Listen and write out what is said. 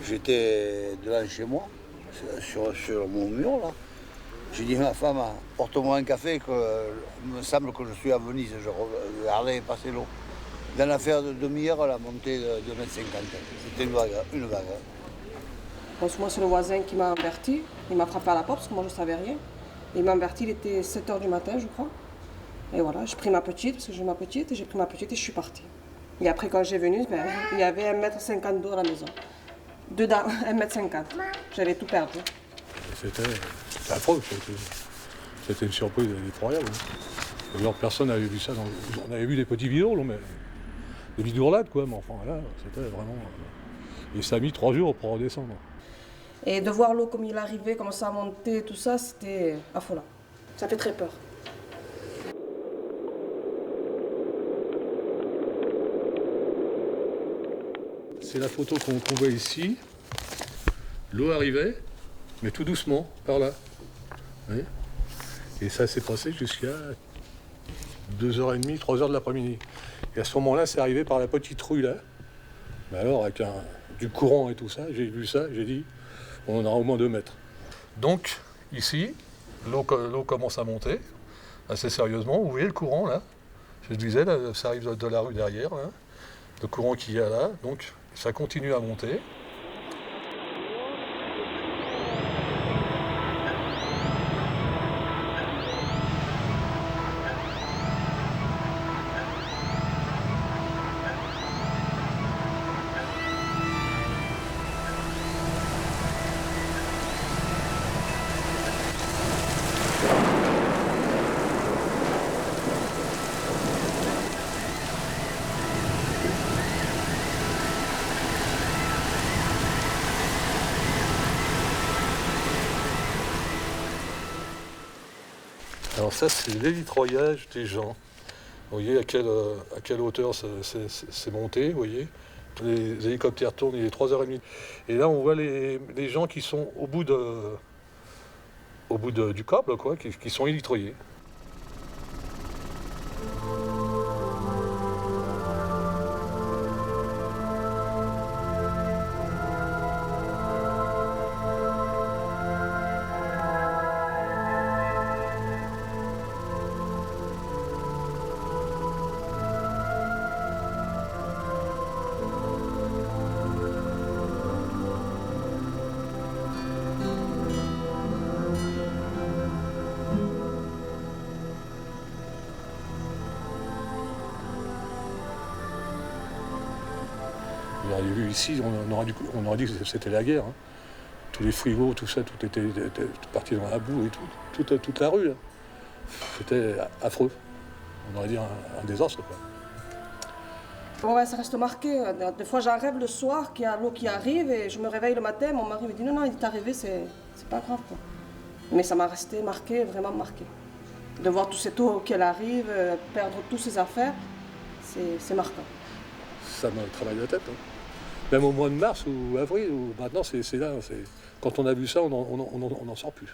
J'étais devant chez moi, sur mon mur là. J'ai dit à ma femme, porte-moi un café, il me semble que je suis à Venise, je regardais passer l'eau. Dans l'affaire de demi-heure, la montée de 2,50 m. C'était une vague, une vague. Bon, moi, c'est le voisin qui m'a averti. Il m'a frappé à la porte parce que moi, je ne savais rien. Il m'a averti, il était 7 h du matin, je crois. Et voilà, j'ai pris ma petite, parce que j'ai ma petite, et j'ai pris ma petite et je suis partie. Et après, quand j'ai venu, il y avait 1,50 m d'eau à la maison. Dedans, 1,50 m. J'avais tout perdu. C'était affreux, c'était une surprise effroyable. D'ailleurs, personne n'avait vu ça. On avait vu des petits vidéos, mais des vidéolades, quoi. Mais enfin, là, c'était vraiment... Et ça a mis 3 jours pour redescendre. Et de voir l'eau comme il arrivait, comment ça a monté, tout ça, c'était affolant. Ça fait très peur. C'est la photo qu'on voit ici. L'eau arrivait, mais tout doucement, par là. Vous voyez ? Et ça s'est passé jusqu'à 2h30, 3h de l'après-midi. Et à ce moment-là, c'est arrivé par la petite rue là. Mais alors, avec du courant et tout ça, j'ai vu ça, j'ai dit, on en aura au moins 2 mètres. Donc, ici, l'eau commence à monter, assez sérieusement. Vous voyez le courant là ? Je disais, là, ça arrive de la rue derrière, là. Le courant qu'il y a là, donc ça continue à monter. Alors ça, c'est l'élitroyage des gens. Vous voyez à quelle hauteur c'est monté, vous voyez. Les hélicoptères tournent, il est 3h30. Et là, on voit les gens qui sont au bout du câble, quoi, qui sont élitroyés. Vous auriez vu ici, on aurait dit que c'était la guerre. Hein. Tous les frigos, tout ça, tout était parti dans la boue et tout, toute la rue. Là. C'était affreux. On aurait dit un désastre. Quoi. Ouais, ça reste marqué. Des fois, j'en rêve le soir qu'il y a l'eau qui arrive et je me réveille le matin. Mon mari me dit non, il est arrivé, c'est pas grave. Quoi. Mais ça m'a resté marqué, vraiment marqué. De voir toute cette eau qui arrive, perdre toutes ses affaires, c'est marquant. Ça me travaille la tête. Hein. Même au mois de mars ou avril, maintenant c'est là. Quand on a vu ça, on n'en sort plus.